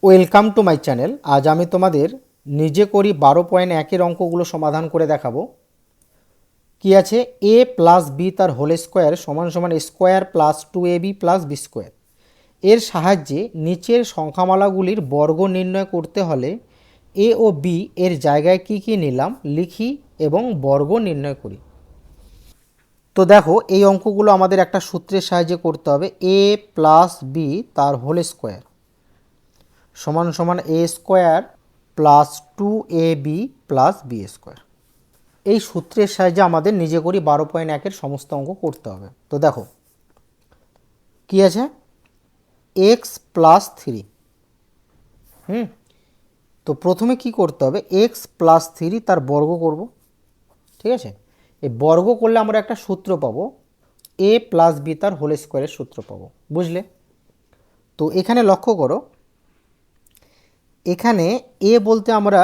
Welcome to my channel. আজ আমি তোমাদের নিজে করি 12.1-এর অঙ্কগুলো সমাধান করে দেখাবো। কি আছে, এ প্লাস বি তার হোল স্কোয়ার সমান সমান square plus 2ab plus B square. এর সাহায্যে নিচের সংখ্যামালাগুলির বর্গ নির্ণয় করতে হলে এ ও বি এর জায়গায় কি কি নিলাম লিখি এবং বর্গ নির্ণয় করি। তো দেখো, এই অঙ্কগুলো আমাদের একটা সূত্রের সাহায্যে করতে হবে। এ প্লাস বি তার হোল স্কোয়ার সমান সমান A square plus 2ab plus B square. এই সূত্রের সাহায্যে আমাদের নিজে করি 12.1-এর সমস্ত অঙ্ক করতে হবে। তো দেখো কি আছে, এক্স প্লাস 3। তো প্রথমে কি করতে হবে, এক্স প্লাস 3 তার বর্গ করব। ঠিক আছে, এই বর্গ করলে আমরা একটা সূত্র পাবো, এ প্লাস বি তার হোল স্কোয়ারের সূত্র পাবো। বুঝলে? তো এখানে লক্ষ্য করো, এখানে এ বলতে আমরা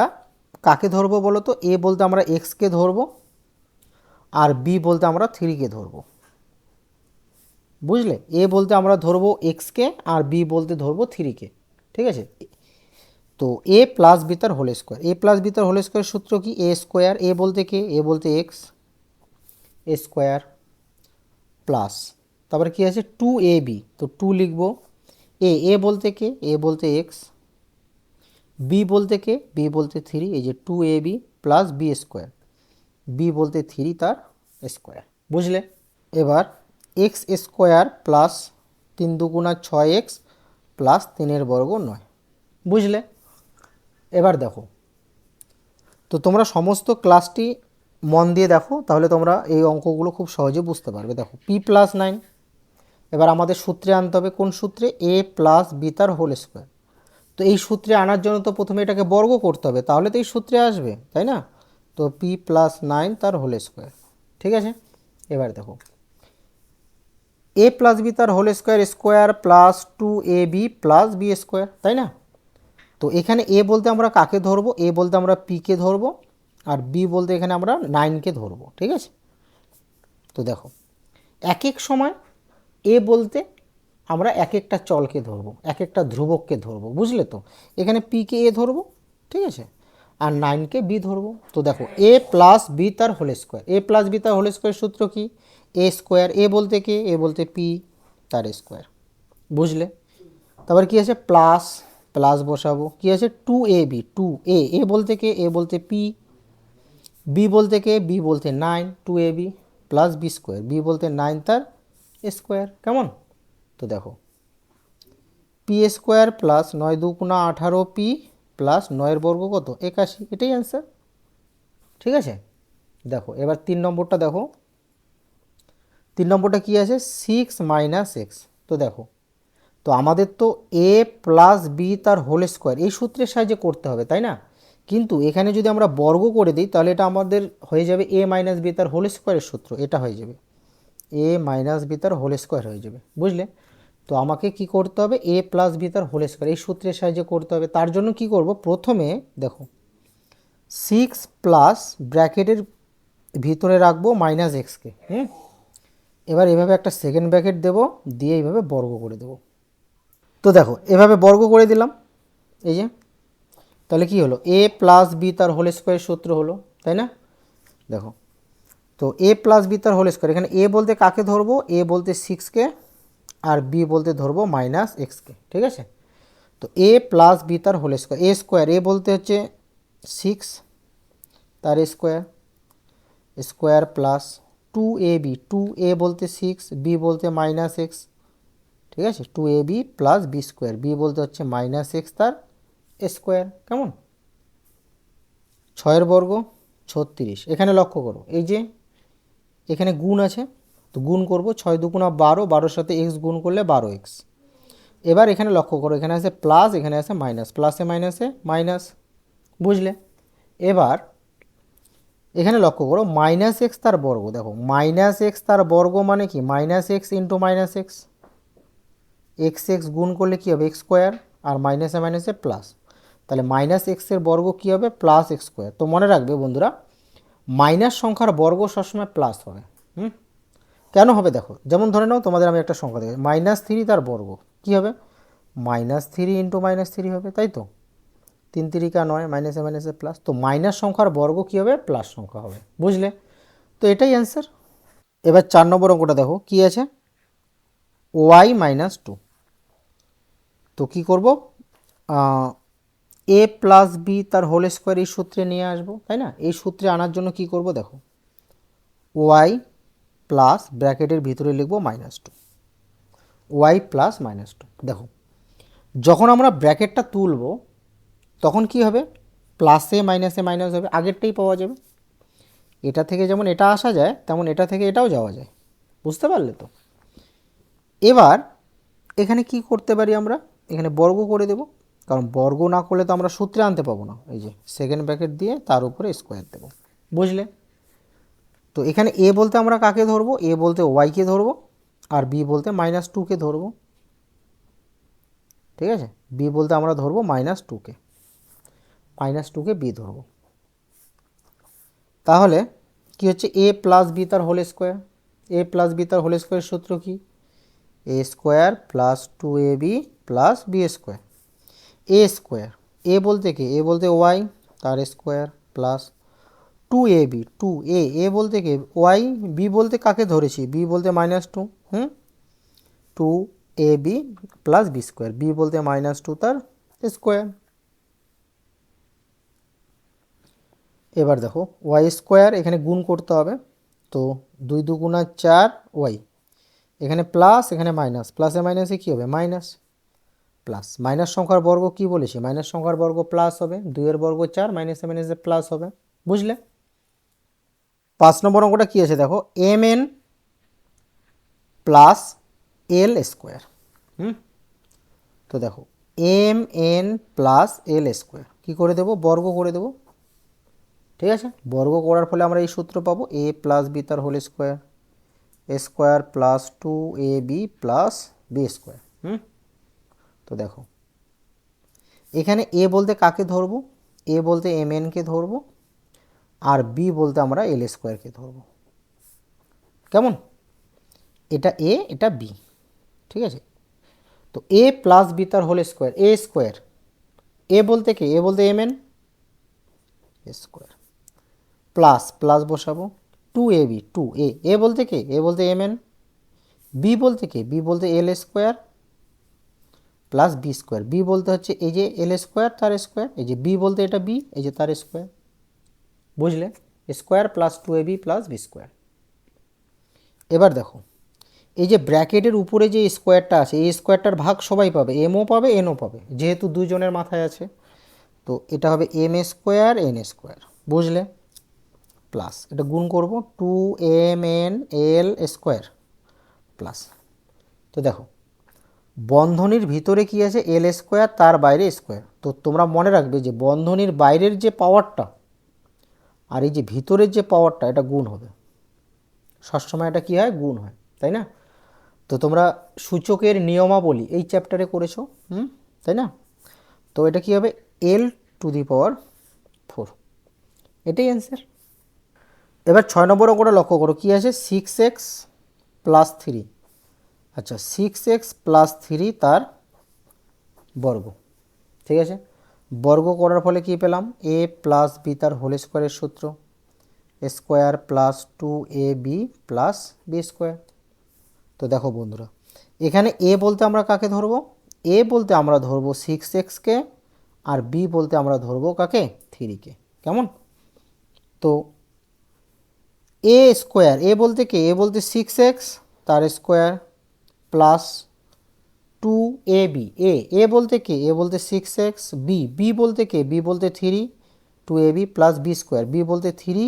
কাকে ধরবো বলো তো? এ বলতে আমরা এক্সকে ধরবো আর বি বলতে আমরা 3কে ধরবো। বুঝলে? এ বলতে আমরা ধরবো এক্সকে আর বি বলতে ধরবো 3কে। ঠিক আছে, তো এ প্লাস বি তার whole square, A plus B তার হোল স্কোয়ার সূত্র কি? এ স্কোয়ার, এ বলতে কে? এ বলতে এক্স, এ স্কোয়ার প্লাস তারপরে কি আছে 2ab, তো 2 লিখবো। এ বলতে কে? এ বলতে এক্স, বি বলতে কে? বি বলতে 3, এই যে 2ab plus B square, B বলতে 3 তার স্কোয়ার। বুঝলে? এবার এক্স স্কোয়ার প্লাস 3 দুগুণা 6x প্লাস 3 বর্গ 9। বুঝলে? এবার দেখো, তো তোমরা সমস্ত ক্লাসটি মন দিয়ে দেখো, তাহলে তোমরা এই অঙ্কগুলো খুব সহজে বুঝতে পারবে। দেখো পি প্লাস 9, এবার আমাদের সূত্রে আনতে হবে। কোন সূত্রে? এ প্লাস বি তার হোল স্কোয়ার। তো এই সূত্রে আনার জন্য তো প্রথমে এটাকে বর্গ করতে হবে, তাহলে তো এই সূত্রে আসবে, তাই না? তো পি প্লাস 9 তার হোল স্কোয়ার। ঠিক আছে, এবার দেখো এ প্লাস বি তার whole square square plus 2ab plus B square, তাই না? তো এখানে এ বলতে আমরা কাকে ধরবো? এ বলতে আমরা পিকে ধরবো আর বি বলতে এখানে আমরা 9কে ধরবো। ঠিক আছে, তো দেখো এক এক সময় এ বলতে আমরা এক একটা চলকে ধরবো, এক একটা ধ্রুবককে ধরবো। বুঝলে? তো এখানে পিকে এ ধরবো, ঠিক আছে, আর 9কে বি ধরবো। তো দেখো এ প্লাস বি তার whole square, A plus B তার হোল স্কোয়ার সূত্র কি? এ স্কোয়ার, এ বলতে কে? এ বলতে পি তার স্কোয়ার। বুঝলে? তারপর কি আছে, প্লাস প্লাস বসাবো। কি আছে, 2ab, 2 এ বলতে কে? এ বলতে পি, বি বলতে কে? বি বলতে 9, 2ab plus B square, B বলতে 9 তার স্কোয়ার। কেমন? তো দেখো পি স্কোয়ার প্লাস 9 দুগুণা 18 পি প্লাস 9 বর্গ কত? 81, এটাই অ্যান্সার। ঠিক আছে, দেখো এবার 3 নম্বরটা দেখো। 3 নম্বরটা কি আছে, 6 মাইনাস এক্স। তো দেখো, তো আমাদের তো এ প্লাস বি তার হোল স্কোয়ার এই সূত্রের সাহায্যে করতে হবে, তাই না? কিন্তু এখানে যদি আমরা বর্গ করে দিই তাহলে এটা আমাদের হয়ে যাবে এ মাইনাস বি তার হোল স্কোয়ারের সূত্র, এটা হয়ে যাবে এ মাইনাস বি তার হোল স্কোয়ার হয়ে যাবে। বুঝলে? তো আমাকে কি করতে হবে, এ প্লাস বি তার হোল স্কোয়ার এই সূত্রের সাহায্যে করতে হবে। তার জন্য কি করব, প্রথমে দেখো 6 প্লাস ব্র্যাকেটের ভিতরে রাখবো মাইনাস এক্সকে। এবার এভাবে একটা সেকেন্ড ব্র্যাকেট দেবো, দিয়ে এইভাবে বর্গ করে দেবো। তো দেখো এভাবে বর্গ করে দিলাম, এই যে, তাহলে কি হলো, এ প্লাস বি তার হোল স্কোয়ারের সূত্র হলো, তাই না? দেখো, তো এ প্লাস বি তার হোল স্কোয়ার, এখানে এ বলতে কাকে ধরবো? এ বলতে 6কে আর বি বলতে ধরবো মাইনাস এক্সকে। ঠিক আছে, তো এ প্লাস বি তার হোল স্কোয়ার, এ স্কোয়ার, এ বলতে হচ্ছে 6 তার square, square plus 2ab, 2a বলতে 6, বি বলতে মাইনাস এক্স। ঠিক আছে, 2ab plus B square, B বলতে হচ্ছে মাইনাস এক্স তার স্কোয়ার। কেমন? 6 বর্গ 36। এখানে লক্ষ্য করো, এই যে এখানে গুণ আছে, তো গুণ করব, 6 দুগুণা 12, 12-র সাথে এক্স গুণ করলে 12x। এবার এখানে লক্ষ্য করো, এখানে আছে প্লাস, এখানে আছে মাইনাস, প্লাসে মাইনাসে মাইনাস। বুঝলে? এবার এখানে লক্ষ্য করো মাইনাস এক্স তার বর্গ। দেখো মাইনাস এক্স তার বর্গ মানে কি, minus x into minus x, x x গুণ করলে কী হবে, এক্স স্কোয়ার, আর মাইনাসে মাইনাসে প্লাস, তাহলে মাইনাস এক্সের বর্গ কী হবে, প্লাস এক্স স্কোয়ার। তো মনে রাখবে বন্ধুরা, মাইনাস সংখ্যার বর্গ সবসময় প্লাস হবে। কেন হবে দেখো, যেমন ধরে নাও তোমাদের আমি একটা সংখ্যা দেবো -3 তার বর্গ, কী হবে, -3 ইন্টু -3 হবে, তাই তো? 3 3 9, মাইনাসে মাইনাসে প্লাস, তো মাইনাস সংখ্যার বর্গ কী হবে? প্লাস সংখ্যা হবে, বুঝলে? তো এটাই অ্যান্সার। এবার 4 নম্বর অঙ্কটা দেখো কি আছে, y-2। তো কি করব, এ প্লাস বি তার হোল স্কোয়ার এই সূত্রে নিয়ে আসবো, তাই না? এই সূত্রে আনার জন্য কি করব দেখো, ওয়াই প্লাস ব্র্যাকেটের ভিতরে লিখবো -2, ওয়াই প্লাস -2। দেখো যখন আমরা ব্র্যাকেটটা তুলব তখন কি হবে, প্লাসে মাইনাসে মাইনাস হবে, আগেরটাই পাওয়া যাবে। এটা থেকে যেমন এটা আসা যায় তেমন এটা থেকে এটাও যাওয়া যায়, বুঝতে পারলে তো? এবার এখানে কি করতে পারি আমরা, এখানে বর্গ করে দেব, কারণ বর্গ না করলে তো আমরা সূত্রে আনতে পাবো না। এই যে সেকেন্ড ব্র্যাকেট দিয়ে তার উপরে স্কোয়ার দেব, বুঝলে? তো এখানে এ বলতে আমরা কাকে ধরবো, এ বলতে ওয়াইকে ধরবো, আর বি বলতে -2কে ধরবো, ঠিক আছে? বি বলতে আমরা ধরবো -2কে, -2কে বি ধরবো। তাহলে কি হচ্ছে, এ প্লাস বি তার whole square, A plus B তার হোল স্কোয়ার সূত্র কি, A square plus 2ab plus B square, A square, এ বলতে কি, এ বলতে ওয়াই তার স্কোয়ার প্লাস 2ab, 2a, এ বলতে কি ওয়াই, বি বলতে কাকে ধরেছি, বি বলতে -2, 2ab plus B square, B বলতে -2 তার স্কোয়ার। এবার দেখো ওয়াই স্কোয়ার এখানে গুণ করতে হবে, তো 2 2 গুণা 4 ওয়াই, এখানে প্লাস এখানে মাইনাস, প্লাসে মাইনাসে কী হবে, মাইনাস, প্লাস মাইনাস সংখ্যার বর্গ কি বলেছি, মাইনাস সংখ্যার বর্গ প্লাস হবে, 2 এর বর্গ 4, মাইনাসে মাইনাসে প্লাস হবে, বুঝলে? 5 নম্বর অঙ্কটা কী আছে দেখো, M N plus L square. তো দেখো M N plus L square কী করে দেবো, বর্গ করে দেবো, ঠিক আছে? বর্গ করার ফলে আমরা এই সূত্র পাবো, এ প্লাস বি তার হোল স্কোয়ার, এ square plus 2ab plus B square. তো দেখো এখানে এ বলতে কাকে ধরবো, এ বলতে এম এনকে ধরবো, আর বি বলতে আমরা এল স্কোয়ারকে ধরবো, কেমন? এটা এ এটা বি, ঠিক আছে? তো এ প্লাস বি তার হোল স্কোয়ার, এ স্কোয়ার, এ বলতে কে, এ বলতে m n square, plus plus বসাবো 2ab, 2a, এ বলতে কে, এ বলতে এম এন, বি বলতে কে, বি বলতে L square plus B square, B বলতে হচ্ছে এই যে এল স্কোয়ার তার স্কোয়ার, এই যে বি বলতে এটা বি, এই যে তার স্কোয়ার, বুঝলে? Square plus 2ab plus B square. এবার দেখো এই যে ব্র্যাকেটের উপরে যে স্কোয়ারটা আছে, এই স্কোয়ারটার ভাগ সবাই পাবে, এমও পাবে এনও পাবে, যেহেতু দুজনের মাথায় আছে। তো এটা হবে এম স্কোয়ার এন স্কোয়ার, বুঝলে? প্লাস এটা গুণ করব 2mn l স্কোয়ার প্লাস, তো দেখো বন্ধনীর ভিতরে কি আছে, এল স্কোয়ার, তার বাইরে স্কোয়ার। তো তোমরা মনে রাখবে যে বন্ধনীর বাইরের যে পাওয়ারটা আর এই যে ভিতরের যে পাওয়ারটা, এটা গুণ হবে সবসময়, এটা কি হয়, গুণ হয়, তাই না? তো তোমরা সূচকের নিয়মাবলী এই চ্যাপ্টারে করেছো, তাই না? তো এটা কি হবে, l⁴, এটাই অ্যান্সার। এবার 6 নম্বর অঙ্কটা লক্ষ্য করো কি আছে, 6x প্লাস 3, আচ্ছা 6x প্লাস 3 তার বর্গ, ঠিক আছে? বর্গ করার ফলে কি পেলাম, এ প্লাস বি তার হোল স্কোয়ারের সূত্র, square plus 2ab plus B square. তো দেখো বন্ধুরা এখানে এ বলতে আমরা কাকে ধরবো, এ বলতে আমরা ধরবো 6xকে, আর বি বলতে আমরা ধরবো কাকে, 3কে, কেমন? তো এ স্কোয়ার, এ বলতে কে, এ বলতে 6x তার স্কোয়ার প্লাস 2ab, এ বলতে কে, এ বলতে 6x, বি, বি বলতে কে, বি বলতে 3, 2ab plus B square, B বলতে 3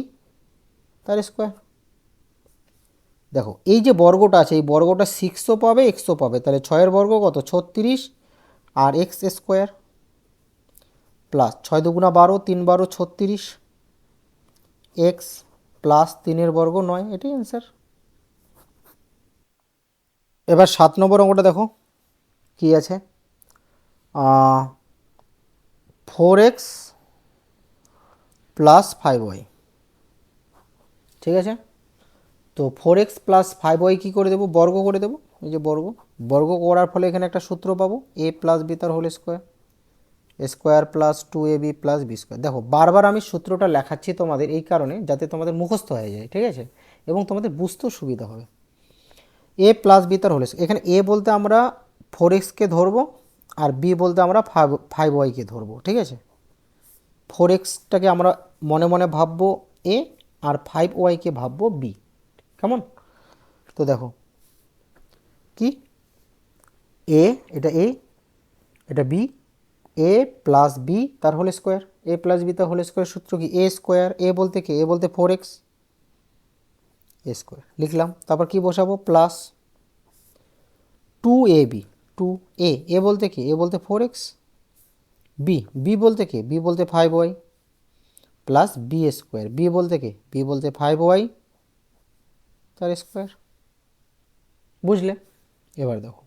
তার স্কোয়ার। দেখো এই যে বর্গটা আছে, এই বর্গটা 6ও পাবে এক্সও পাবে, তাহলে 6-এর বর্গ কত, 36, আর X square plus 6 2 12, 3 12 36, X plus 3-এর বর্গ 9, এটাই অ্যান্সার। এবার 7 নম্বর অঙ্কটা দেখো কি আছে, 4x প্লাস 5y, ঠিক আছে? তো 4x প্লাস 5y কী করে দেবো, বর্গ করে দেবো, এই যে বর্গ, বর্গ করার ফলে এখানে একটা সূত্র পাবো, এ প্লাস বি তার whole square, square plus 2ab plus B square. দেখো বারবার আমি সূত্রটা লেখাচ্ছি তোমাদের এই কারণে যাতে তোমাদের মুখস্থ হয়ে যায়, ঠিক আছে, এবং তোমাদের বুঝতেও সুবিধা হবে। এ প্লাস বি তার হোল স্কোয়ার, এখানে এ বলতে আমরা 4x-কে ধরবো আর বি বলতে আমরা 5y-কে ধরবো, ঠিক আছে। 4x-টাকে আমরা মনে মনে ভাববো এ আর 5y-কে ভাববো বি, কেমন? তো দেখো কি এ, এটা বি, এ প্লাস বি তার whole square, A plus B তার হোল স্কোয়ার সূত্র কি এ স্কোয়ার, এ বলতে কি এ বলতে 4x, এ স্কোয়ার লিখলাম। তারপর কি বসাবো প্লাস 2ab, 2a, এ বলতে কি এ বলতে 4x, বি, বি বলতে কি বি বলতে 5y plus B square, B বলতে কি বি বলতে 5y তার স্কোয়ার। বুঝলে? এবার দেখো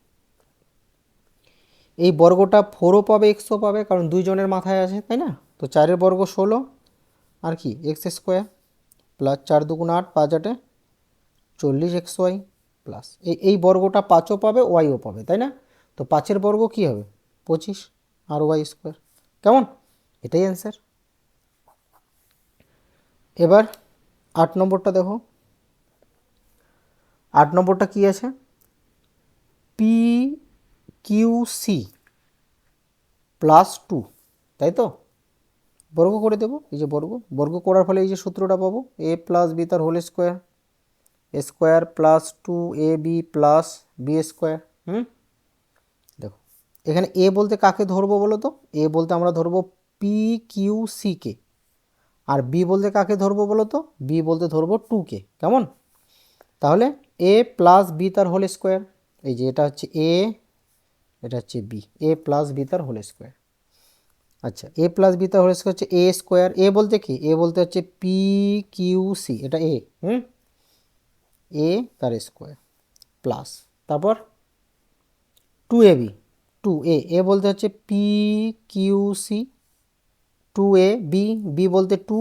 এই বর্গটা 4ও পাবে এক্সও পাবে, কারণ দুইজনের মাথায় আছে, তাই না? তো 4-এর বর্গ 16 আর কি এক্স স্কোয়ার প্লাস 4 দুগুণ 8, 5 8 40xy প্লাস এই বর্গটা 5ও পাবে ওয়াইও পাবে, তাই না? তো 5-এর বর্গ কি হবে 25 আর ওয়াই স্কোয়ার, কেমন? এটাই অ্যান্সার। এবার 8 নম্বরটা দেখো, 8 নম্বরটা কি আছে, পি কিউ সি প্লাস 2, তাই তো? বর্গ করে দেবো, এই যে বর্গ করার ফলে এই যে সূত্রটা পাবো, এ প্লাস বি তার whole square, square plus 2ab plus B square. দেখো এখানে এ বলতে কাকে ধরবো বলো তো, এ বলতে আমরা ধরবো পি কিউ সিকে, আর বি বলতে কাকে ধরবো বলো তো, বি বলতে ধরবো 2কে, কেমন? তাহলে এ প্লাস বি তার হোল স্কোয়ার, এই যে এটা হচ্ছে এ, এটা হচ্ছে বি, এ প্লাস বি তার হোল স্কোয়ার। আচ্ছা এ প্লাস বি তার হোল স্কোয়ার হচ্ছে এ স্কোয়ার, এ বলতে কি এ বলতে হচ্ছে পি কিউ সি, এটা এ, এ তার স্কোয়ার প্লাস তারপর 2ab, 2a, এ বলতে হচ্ছে p q c, 2a, b, B বলতে 2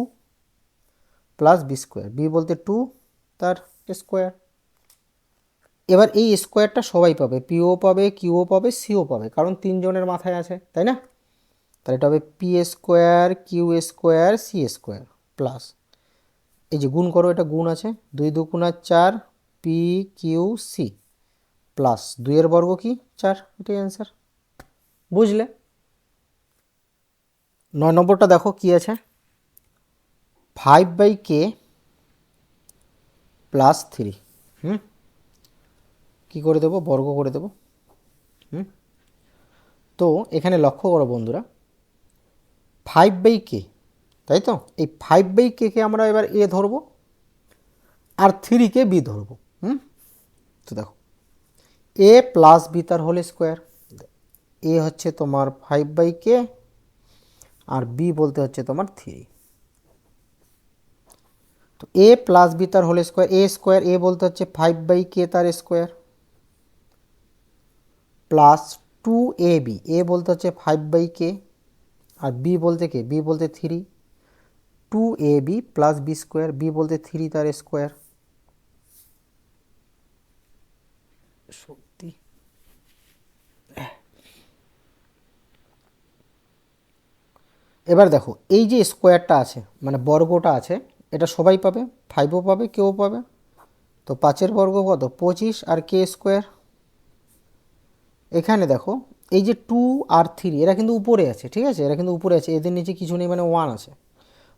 প্লাস বি স্কোয়ার, বি বলতে 2 তার স্কোয়ার। এবার এই স্কোয়ারটা সবাই পাবে, পিও পাবে, কিউও পাবে, সিও পাবে, কারণ 3 জনের মাথায় আছে, তাই না? তাহলে এটা হবে p square Q square c square plus, এই যে গুণ করো, এটা গুণ আছে, 2 2 4 পি কিউ সি প্লাস 2-এর বর্গ কি 4, এটাই অ্যান্সার। বুঝলে? 9 নম্বরটা দেখো কি আছে, 5/k প্লাস 3, কী করে দেবো, বর্গ করে দেবো। তো এখানে লক্ষ্য করো বন্ধুরা, 5/k, তাই তো? এই 5/k-কে আমরা এবার এ ধরবো আর 3-কে বি ধরবো। তো দেখো এ প্লাস বি তার হোল স্কোয়ার, এ হচ্ছে তোমার 5/k আর বি বলতে হচ্ছে তোমার 3। তো এ প্লাস বি তার হোল স্কোয়ার, এ স্কোয়ার, এ বলতে হচ্ছে 5/k তার স্কোয়ার প্লাস 2ab, এ বলতে হচ্ছে 5/k আর বি বলতে কে বি বলতে 3, 2ab plus B square, B বলতে 3 তার স্কোয়ার। সত্যি এবার দেখো এই যে স্কোয়ারটা আছে মানে বর্গটা আছে, এটা সবাই পাবে, 5ও পাবে, কেউ পাবে। তো 5-এর বর্গ কত 25 আর কে স্কোয়ার। এখানে দেখো এই যে 2 আর 3 এরা কিন্তু উপরে আছে, ঠিক আছে, এরা কিন্তু উপরে আছে, এদের নিচে কিছু নেই, মানে 1 আছে।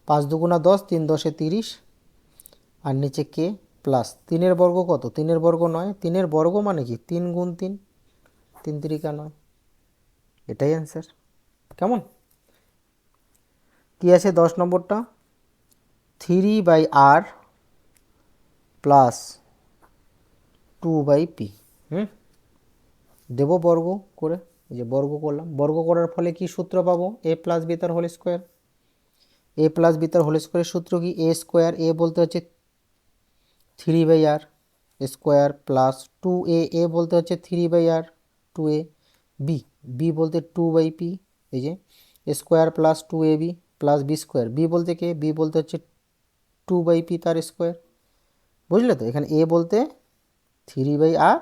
5 2 10, 3 10 30 আর নিচে কে প্লাস 3-এর বর্গ কত, 3-এর বর্গ 9, 3-এর বর্গ মানে কি 3 গুণ 3, 3 3 9, এটাই অ্যান্সার। কেমন? কি আছে 10 নম্বরটা, 3/r প্লাস 2/p, দেবো বর্গ করে, এই যে বর্গ করলাম, বর্গ করার ফলে কি সূত্র পাবো, এ প্লাস বি তার whole square, A plus B তার হোল স্কোয়ারের সূত্র কি এ স্কোয়ার, এ বলতে হচ্ছে 3/r স্কোয়ার প্লাস 2a, এ বলতে হচ্ছে 3/r 2a, বি, বি বলতে 2/p, এই যে square plus 2ab plus B square, B বলতে কে বি বলতে হচ্ছে 2/p তার স্কোয়ার। বুঝলে তো? এখানে এ বলতে 3/r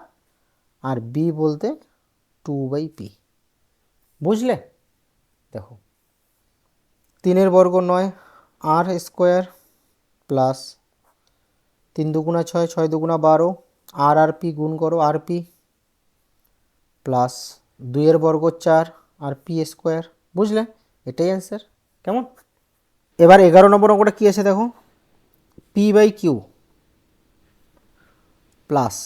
আর বি বলতে 2/p। বুঝলে? দেখো 3 বর্গ 9 আর স্কোয়ার প্লাস 3 দুগুণা 6, 6 দুগুণা 12, আর পি গুণ করো আর পি প্লাস 2 বর্গ 4 আর পি স্কোয়ার। বুঝলে? এটাই অ্যান্সার। কেমন? এবার 11 নম্বর অঙ্কটা কী আছে দেখো, p/q প্লাস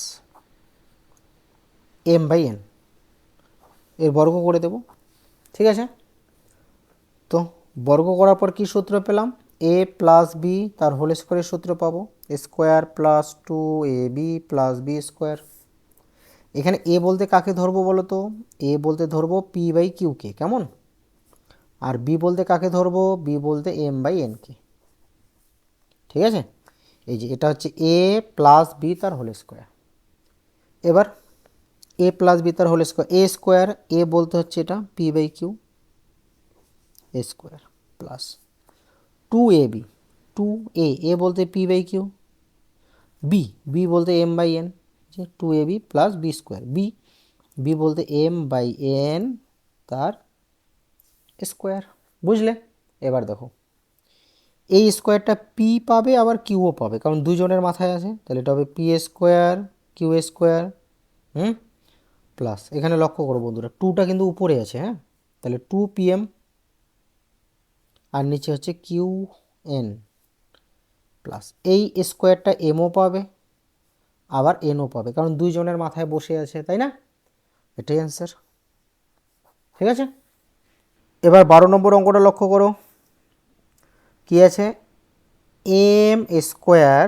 m/n এর বর্গ করে দেব। ঠিক আছে? তো বর্গ করার পর কী সূত্র পেলাম, a প্লাস বি তার হোল স্কোয়ারের সূত্র পাবো, square plus 2ab plus B square. এখানে এ বলতে কাকে ধরবো বলো তো, এ বলতে ধরবো p/q-কে। কেমন? আর বি বলতে কাকে ধরবো, বি বলতে m/n-কে। ঠিক আছে? এই যে এটা হচ্ছে এ প্লাস বি তার হোল স্কোয়ার। এবার এ প্লাস বি তার হোল স্কোয়ার, এ স্কোয়ার, এ বলতে হচ্ছে এটা p/q এ স্কোয়ার প্লাস 2ab, 2a, এ বলতে p/q, বি, বি বলতে m/n, যে 2ab plus B square, b, B বলতে m/n তার স্কোয়ার। বুঝলে? এবার দেখো এই স্কোয়ারটা পি পাবে আবার কিউও পাবে, কারণ দুজনের মাথায় আছে, তাহলে এটা হবে p square Q square plus, এখানে লক্ষ্য করো বন্ধুরা 2টা কিন্তু উপরে আছে, হ্যাঁ, তাহলে 2pm আর নিচে হচ্ছে qn প্লাস এই স্কোয়ারটা এমও পাবে আবার এনও পাবে, কারণ দুইজনের মাথায় বসে আছে, তাই না? এটাই অ্যান্সার। ঠিক আছে? এবার 12 নম্বর অঙ্কটা লক্ষ্য করো, কি আছে, m square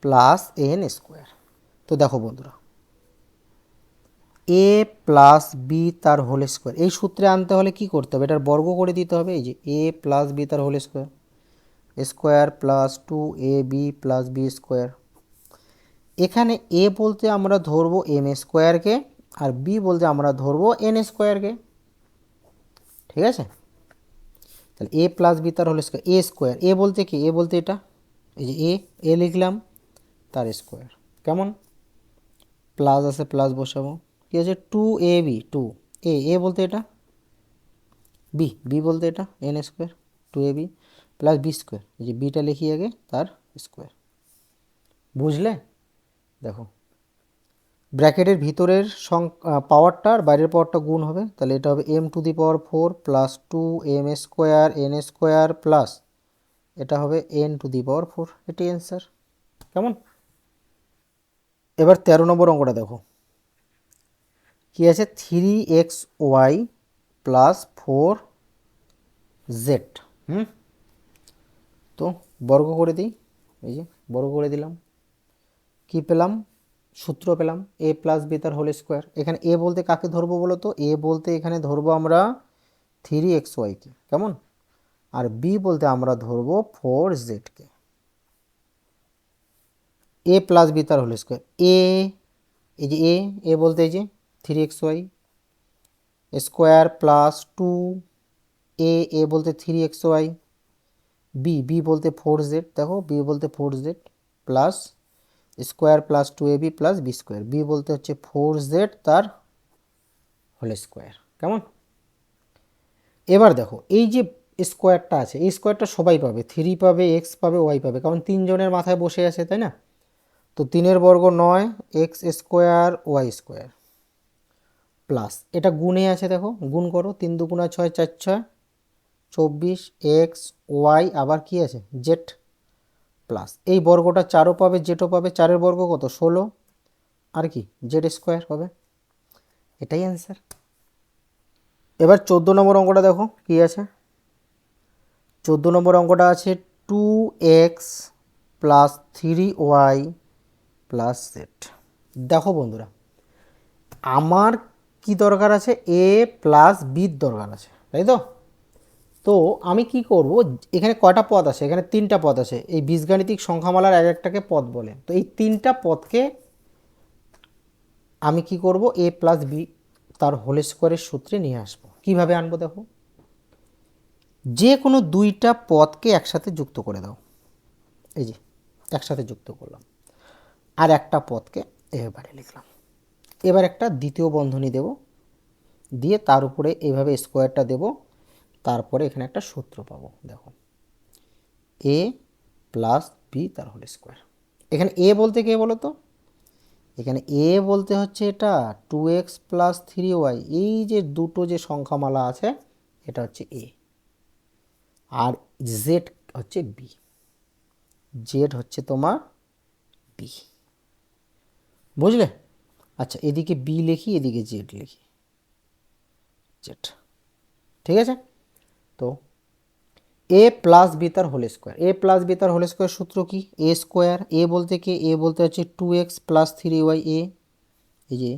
plus n square. তো দেখো বন্ধুরা, এ প্লাস বি তার হোল স্কোয়ার এই সূত্রে আনতে হলে কি করতে হবে, এটার বর্গ করে দিতে হবে। এই যে এ প্লাস বি তার whole square, square plus 2ab plus B square. এখানে এ বলতে আমরা ধরবো এম স্কোয়ারকে আর বি বলতে আমরা ধরবো এন স্কোয়ারকে। ঠিক আছে? তাহলে এ প্লাস বি তার হোল স্কোয়ার, এ স্কোয়ার, এ বলতে কি, এ বলতে এটা, এই যে এ লিখলাম তার স্কোয়ার। কেমন? প্লাস আছে প্লাস বসাবো, কি আছে 2ab, 2 এ বলতে এটা, বি, বি বলতে এটা N square, 2ab plus B square, এই যে বিটা লিখি আগে তার স্কোয়ার। বুঝলে? দেখো ব্র্যাকেটের ভিতরের পাওয়ারটা আর বাইরের পাওয়ারটা গুণ হবে, তাহলে এটা হবে m⁴ plus 2m square N square plus এটা হবে n⁴। এটাই অ্যান্সার। কেমন? এবার 13 নম্বর অঙ্কটা দেখো, কি আছে 3xy প্লাস 4z। তো বর্গ করে দিই, এই যে বর্গ করে দিলাম, কি পেলাম, সূত্র পেলাম এ প্লাস বি তার হোল স্কোয়ার। এখানে এ বলতে কাকে ধরবো বলো তো, এ বলতে এখানে ধরবো আমরা 3xy-কে। কেমন? আর বি বলতে আমরা ধরবো 4z-কে। এ প্লাস বি তার হোল স্কোয়ার, এই যে এ বলতে এই যে 3xy স্কোয়ার প্লাস 2 এ বলতে 3xy, বি বলতে 4z, দেখো বি বলতে 4z plus square plus 2ab plus B square, B বলতে হচ্ছে 4z তার হোল স্কোয়ার। কেমন? এবার দেখো এই যে স্কোয়ারটা আছে, এই স্কোয়ারটা সবাই পাবে, 3 পাবে, এক্স পাবে, ওয়াই পাবে, কারণ তিনজনের মাথায় বসে আছে, তাই না? তো 3 বর্গ 9 X square Y square plus এটা গুণে আছে, দেখো গুণ করো, 3 দুগুণা 6, 4 6 24 এক্স ওয়াই আবার কি আছে জেড প্লাস এই বর্গটা 4ও পাবে জেডও পাবে, 4-এর বর্গ কত 16 আর কি জেড স্কোয়ার হবে। এটাই অ্যান্সার। এবার 14 নম্বর অঙ্কটা দেখো, কি আছে 14 নম্বর অঙ্কটা আছে 2x plus 3y plus Z. দেখো বন্ধুরা, আমার কি দরকার আছে, এ প্লাস বির দরকার আছে, তাই তো? তো আমি কি করব, এখানে কয়টা পদ আছে, এখানে 3টা পদ আছে, এই বীজগাণিতিক সংখ্যামালার এক একটাকে পদ বলে, তো এই 3টা পদকে আমি কি করব, এ প্লাস বি তার হোল স্কোয়ারের সূত্রে নিয়ে আসবো। কিভাবে আনবো দেখো, যে কোনো 2টা পদকে একসাথে যুক্ত করে দাও, এই যে একসাথে যুক্ত করলাম, আর একটা পদকে এবারে লিখলাম। এবার একটা দ্বিতীয় বন্ধনী দেব, দিয়ে তার উপরে এইভাবে স্কোয়ারটা দেব, তারপরে এখানে একটা সূত্র পাবো। দেখো এ প্লাস বি তার হোল স্কোয়ার। এখানে এ বলতে কে বলো তো? এখানে এ বলতে হচ্ছে এটা 2x প্লাস 3y, এই যে দুটো যে সংখ্যামালা আছে এটা হচ্ছে এ, আর জেড হচ্ছে বি। জেড হচ্ছে তোমার বি, বুঝলে? আচ্ছা, এদিকে বি লিখি, এদিকে জেড লিখি, জেড। ঠিক আছে? তো এ প্লাস বি তার whole square, A plus B তার হোল স্কোয়ার সূত্র কি? এ স্কোয়ার, এ বলতে কি? এ বলতে হচ্ছে 2x প্লাস 3y, এ এই যে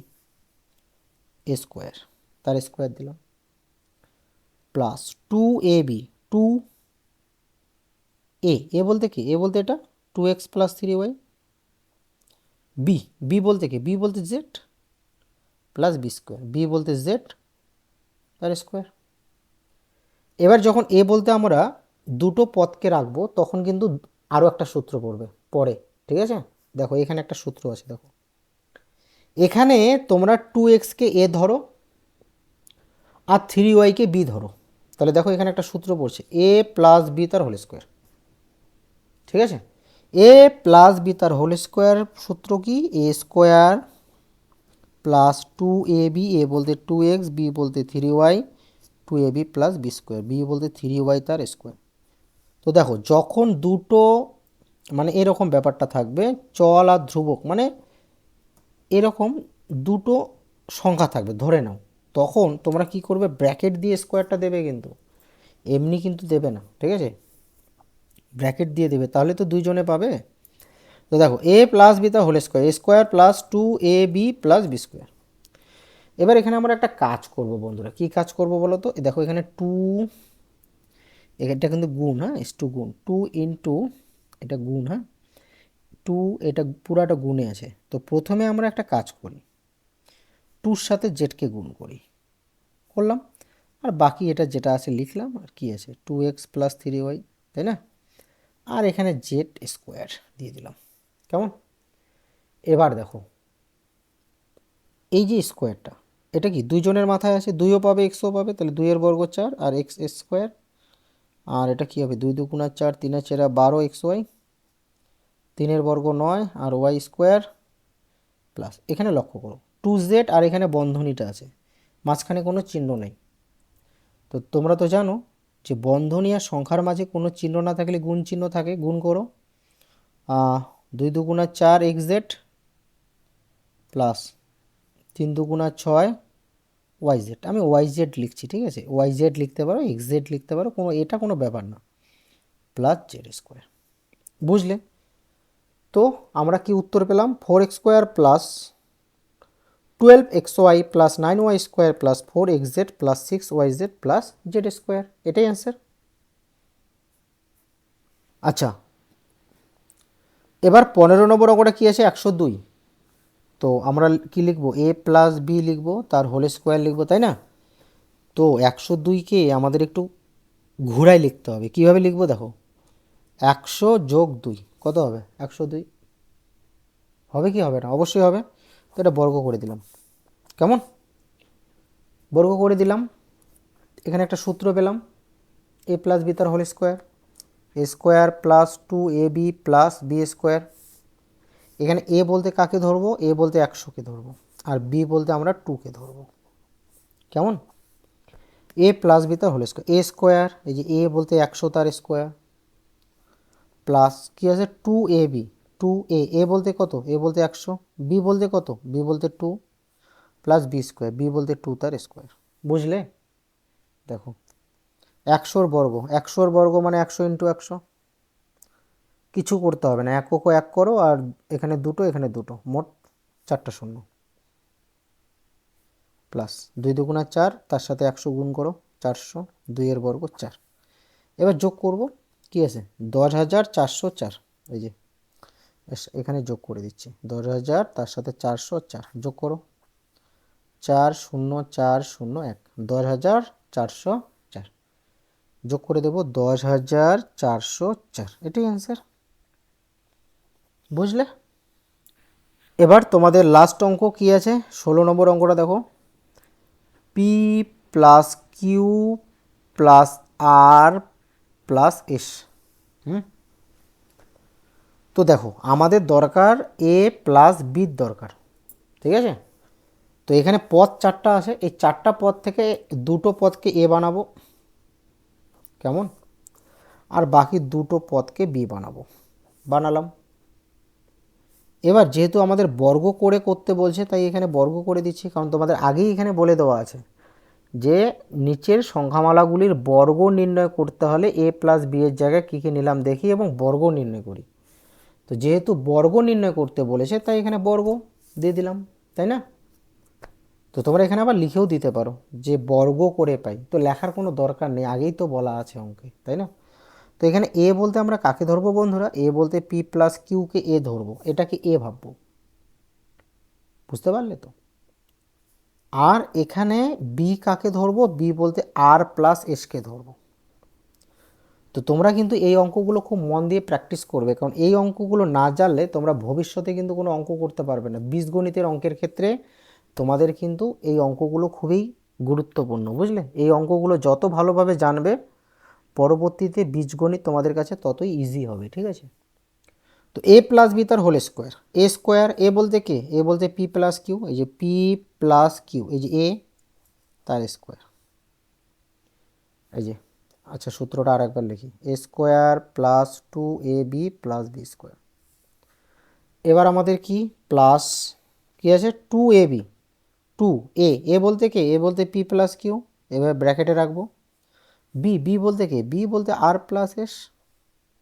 এ স্কোয়ার, তার স্কোয়ার দিলাম, প্লাস 2ab, 2a, এ বলতে কি? এ বলতে এটা 2x plus 3y, B, B বলতে কি? বি বলতে Z plus B square, B বলতে জেড তার স্কোয়ার। এবার যখন এ বলতে আমরা দুটো পদকে রাখবো তখন কিন্তু আরও একটা সূত্র পড়বে পরে, ঠিক আছে? দেখো এখানে একটা সূত্র আছে, দেখো এখানে তোমরা 2xকে এ ধরো আর 3yকে বি ধরো, তাহলে দেখো এখানে একটা সূত্র পড়ছে এ প্লাস বি তার হোল স্কোয়ার। ঠিক আছে? এ প্লাস বি তার হোল স্কোয়ার সূত্র কি? A square plus 2ab, A বলতে 2x, বি বলতে 3y, 2ab plus B square, B বলতে 3y তার স্কোয়ার। তো দেখো যখন দুটো মানে এরকম ব্যাপারটা থাকবে, চল আর ধ্রুবক মানে এরকম দুটো সংখ্যা থাকবে ধরে নাও, তখন তোমরা কি করবে? ব্র্যাকেট দিয়ে স্কোয়ারটা দেবে, কিন্তু এমনি কিন্তু দেবে না, ঠিক আছে? ব্র্যাকেট দিয়ে দেবে, তাহলে তো দুইজনে পাবে। তো দেখো এ প্লাস বি তার হোল স্কোয়ার, এ square plus 2ab plus B square. এবার এখানে আমরা একটা কাজ করব বন্ধুরা, কি কাজ করব বলো তো? দেখো এখানে 2, এটা কিন্তু গুণ, হ্যাঁ এস টু গুণ, 2 ইন্টু এটা গুণ, হ্যাঁ 2, এটা পুরাটা গুণে আছে। তো প্রথমে আমরা একটা কাজ করি, 2-র সাথে জেডকে গুণ করি, করলাম, আর বাকি এটা যেটা আছে লিখলাম, আর কি আছে 2x প্লাস 3y, তাই না? আর এখানে জেড স্কোয়ার দিয়ে দিলাম, কেমন? এবার দেখো এই যে স্কোয়ারটা, এটা কি দুইজনের মাথায় আছে, 2ও পাবে এক্সও পাবে, তাহলে 2 এর বর্গ 4 আর এক্স স্কোয়ার, আর এটা কি হবে 2 2 4, 3 4 12 এক্স ওয়াই, 3 বর্গ 9 আর ওয়াই স্কোয়ার, প্লাস এখানে লক্ষ্য করো 2z, আর এখানে বন্ধনীটা আছে, মাঝখানে কোনো চিহ্ন নেই। তো তোমরা তো জানো যে বন্ধনী আর সংখ্যার মাঝে কোনো চিহ্ন না থাকলে গুণ চিহ্ন থাকে, গুণ করো 2 2 4 X Z plus 3 2 6 Y Z. আমি ওয়াই জেড লিখছি, ঠিক আছে? ওয়াই জেড লিখতে পারো, এক্স জেড লিখতে পারো, কোনো এটা কোনো ব্যাপার না, প্লাস জেড স্কোয়ার, বুঝলে? তো আমরা কি উত্তর পেলাম? 4x square plus 12xy plus 9y square plus 4xz plus 6yz plus Z square, এটাই অ্যান্সার। আচ্ছা, এবার 15 নম্বর অঙ্কটা কি আছে? 102। তো আমরা কি লিখবো? এ প্লাস বি লিখবো, তার হোল স্কোয়ার লিখবো, তাই না? তো 102কে আমাদের একটু ঘুরাই লিখতে হবে। কিভাবে লিখবো দেখো, 100 যোগ 2 কত হবে? 102 হবে কি হবে না? অবশ্যই হবে। তো এটা বর্গ করে দিলাম, কেমন? বর্গ করে দিলাম, এখানে একটা সূত্র পেলাম এ প্লাস বি তার হোল স্কোয়ার, এ square plus 2ab plus B square. এখানে এ বলতে কাকে ধরবো? এ বলতে 100কে ধরবো, আর বি বলতে আমরা 2কে ধরবো, কেমন? এ প্লাস বি তার হোল স্কোয়ার, এ স্কোয়ার, এই যে এ বলতে 100 তার স্কোয়ার, প্লাস কি আছে 2ab, 2a, এ বলতে কত? এ বলতে 100, বি বলতে কত? বি বলতে 2, প্লাস বি স্কোয়ার, বি বলতে 2 তার স্কোয়ার, বুঝলে? দেখো 100-র বর্গ, 100-র বর্গ মানে 100 ইন্টু 100, কিছু করতে হবে না, একক এক করো, আর এখানে দুটো এখানে দুটো, মোট 4টা শূন্য, প্লাস 2 2 4, তার সাথে 100 গুণ করো, 400, 2 এর বর্গ 4। এবার যোগ করব, কি আছে 10,404, এই যে এখানে যোগ করে দিচ্ছি 10,000, তার সাথে 404 যোগ করো, 40401, 10,404 যোগ করে দেবো 10,404, এটাই অ্যান্সার, বুঝলে? এবার তোমাদের লাস্ট অঙ্ক কি আছে, 16 নম্বর অঙ্কটা দেখো, পি প্লাস কিউ প্লাস আর প্লাস এস। তো দেখো আমাদের দরকার এ প্লাস বির দরকার, ঠিক আছে। তো এখানে পদ চারটা আছে, এই চারটা পদ থেকে দুটো পদকে এ বানাবো, কেমন, আর বাকি দুটো পদকে বি বানাবো, বানালাম। এবার যেহেতু আমাদের বর্গ করে করতে বলছে তাই এখানে বর্গ করে দিচ্ছি, কারণ তোমাদের আগেই এখানে বলে দেওয়া আছে যে নিচের সংখ্যামালাগুলির বর্গ নির্ণয় করতে হলে এ প্লাস বি এর জায়গায় কী কী নিলাম দেখি এবং বর্গ নির্ণয় করি। তো যেহেতু বর্গ নির্ণয় করতে বলেছে তাই এখানে বর্গ দিয়ে দিলাম, তাই না। তো তোমরা এখানে আবার লিখেও দিতে পারো যে বর্গ করে পাই, তো লেখার কোনো দরকার নেই, আগেই তো বলা আছে অঙ্কে, তাই না। তো এখানে এ বলতে আমরা কাকে ধরবো বন্ধুরা, এ বলতে পি প্লাস কিউকে এ ধরবো, এটাকে এ ভাববো, বুঝতে পারলে তো। আর এখানে বি কাকে ধরবো, বি বলতে আর প্লাস এসকে ধরবো। তো তোমরা কিন্তু এই অঙ্কগুলো খুব মন দিয়ে প্র্যাকটিস করবে, কারণ এই অঙ্কগুলো না জানলে তোমরা ভবিষ্যতে কিন্তু কোনো অঙ্ক করতে পারবে না। বীজগণিতের অঙ্কের ক্ষেত্রে তোমাদের কিন্তু এই অঙ্কগুলো খুবই গুরুত্বপূর্ণ, বুঝলে। এই অঙ্কগুলো যত ভালোভাবে জানবে পরবর্তীতে বীজগণিত তোমাদের কাছে ততই ইজি হবে, ঠিক আছে। তো এ প্লাস বি তার হোল স্কোয়ার, এ স্কোয়ার, এ বলতে কে, এ বলতে পি প্লাস কিউ, এই যে পি প্লাস কিউ, এই যে এ তার স্কোয়ার, এই যে। আচ্ছা সূত্রটা আর একবার লিখি, A square plus 2ab plus B square. এবার আমাদের কি প্লাস কি আছে, 2ab, 2 এ বলতে কে, এ বলতে পি প্লাস কিউ, এবার ব্র্যাকেটে রাখবো। বি, বি বলতে কে, বি বলতে আর প্লাস এস,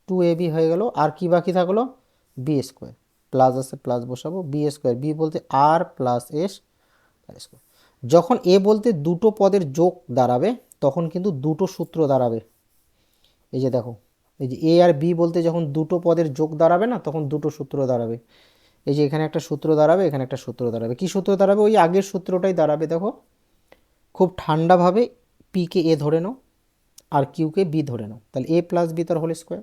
2ab হয়ে গেল, আর কি বাকি থাকলো বি স্কোয়ার, প্লাস আছে প্লাস বসাবো, বি স্কোয়ার, বি বলতে আর প্লাস এস স্কোয়ার। যখন এ বলতে দুটো পদের যোগ দাঁড়াবে তখন কিন্তু দুটো সূত্র দাঁড়াবে, এই যে দেখো, এই যে এ আর বি বলতে যখন দুটো পদের যোগ দাঁড়াবে না তখন দুটো সূত্র দাঁড়াবে। এই যে এখানে একটা সূত্র দাঁড়াবে, এখানে একটা সূত্র দাঁড়াবে, কি সূত্র দাঁড়াবে, ওই আগের সূত্রটাই দাঁড়াবে। দেখো খুব ঠান্ডাভাবে পিকে এ ধরে নাও আর কিউকে বি ধরে নাও, তাহলে এ প্লাস বি তার whole square,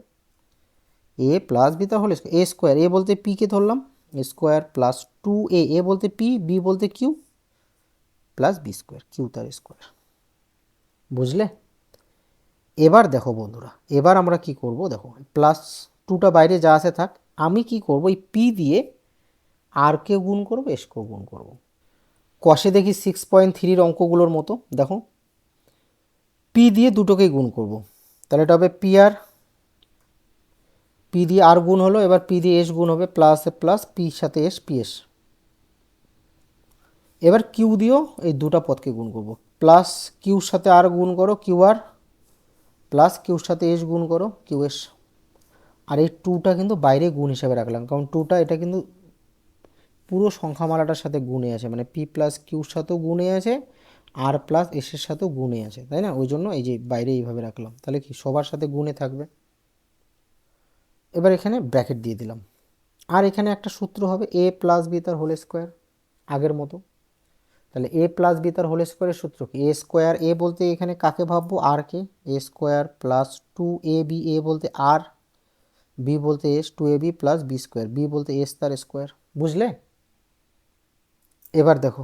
A plus B তার হোল স্কোয়ার, এ স্কোয়ার, এ বলতে পিকে ধরলাম এ স্কোয়ার প্লাস 2a, এ বলতে পি, বি বলতে Q, plus B square, Q তার স্কোয়ার, বুঝলে। এবার দেখো বন্ধুরা, এবার আমরা কি করব, দেখো প্লাস 2টা বাইরে যা আছে থাক, আমি কি করব এই পি দিয়ে আর কে গুণ করবো, এসকেও গুণ করব। কষে দেখি 6.3 অঙ্কগুলোর মতো, দেখো পি দিয়ে দুটোকেই গুণ করব, তাহলে এটা হবে পি আর, পি দিয়ে আর গুণ হলো, এবার পি দিয়ে এস গুণ হবে, প্লাস প্লাস পির সাথে এস, পি এস। এবার কিউ দিয়েও এই দুটা পদকে গুণ করব, প্লাস কিউর সাথে আর গুণ করো কিউ আর, প্লাস কিউর সাথে এস গুণ করো কিউ এস। আর এই 2টা কিন্তু বাইরে গুণ হিসাবে রাখলাম, কারণ 2টা এটা কিন্তু পুরো সংখ্যামালাটার সাথে গুণে আছে, মানে পি প্লাস কিউর সাথেও গুণে আছে আর প্লাস এসের সাথেও গুণে আছে, তাই না, ওই জন্য এই যে বাইরে এইভাবে রাখলাম, তাহলে কি সবার সাথে গুণে থাকবে। এবার এখানে ব্র্যাকেট দিয়ে দিলাম, আর এখানে একটা সূত্র হবে এ প্লাস বি তার হোল স্কোয়ার, আগের মতো। তাহলে এ প্লাস বি তার হোল স্কোয়ারের সূত্র কি, এ স্কোয়ার, এ বলতে এখানে কাকে ভাববো, আর কে, এ স্কোয়ার প্লাস 2ab, এ বলতে আর, বি বলতে S, 2ab plus B square, B বলতে এস তার স্কোয়ার, বুঝলে। এবার দেখো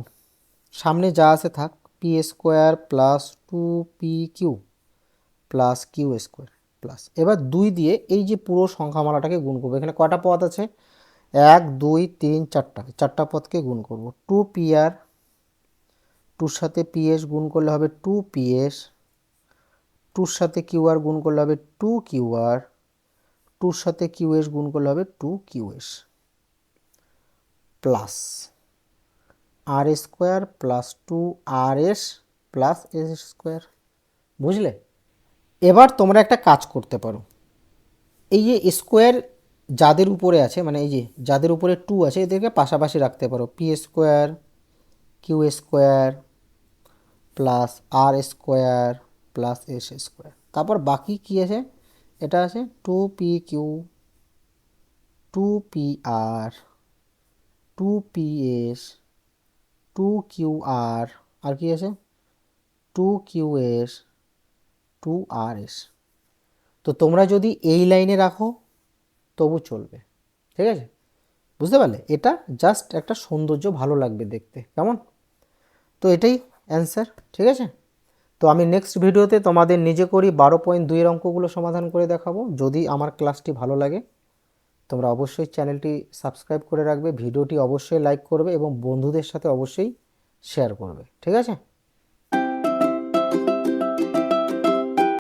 সামনে যা আছে থাক, P square plus 2pq plus Q square plus, এবার 2 দিয়ে এই যে পুরো সংখ্যামালাটাকে গুণ করবো, এখানে কটা পদ আছে, 1 2 3 4টা, চারটা পদকে গুণ করব, 2pr, 2-র সাথে ps গুণ করলে হবে 2ps, 2-র সাথে qr গুণ করলে হবে 2qr, 2-র সাথে qs গুণ করলে হবে 2qs, plus R square plus 2rs plus S square, বুঝলে। এবার তোমরা একটা কাজ করতে পারো, এই যে স্কোয়ার যাদের উপরে আছে, মানে এই যে যাদের উপরে 2 আছে এদেরকে পাশাপাশি রাখতে পারো, P square Q square plus R square plus S square, তারপর বাকি কি আছে, এটা আছে 2pq, 2pr, 2ps, 2qr, আর কি আছে 2qs, 2rs। তো তোমরা যদি এই লাইনে রাখো তবু চলবে, ঠিক আছে। বুঝতে পারলে? এটা জাস্ট একটা সৌন্দর্য, ভালো লাগবে দেখতে, কেমন? তো এটাই অ্যান্সার, ঠিক আছে? তো আমি নেক্সট ভিডিওতে তোমাদের নিজে করি 12.2 এর অঙ্কগুলো সমাধান করে দেখাবো। যদি আমার ক্লাসটি ভালো লাগে তোমরা অবশ্যই চ্যানেলটি সাবস্ক্রাইব করে রাখবে, ভিডিওটি অবশ্যই লাইক করবে এবং বন্ধুদের সাথে অবশ্যই শেয়ার করবে, ঠিক আছে?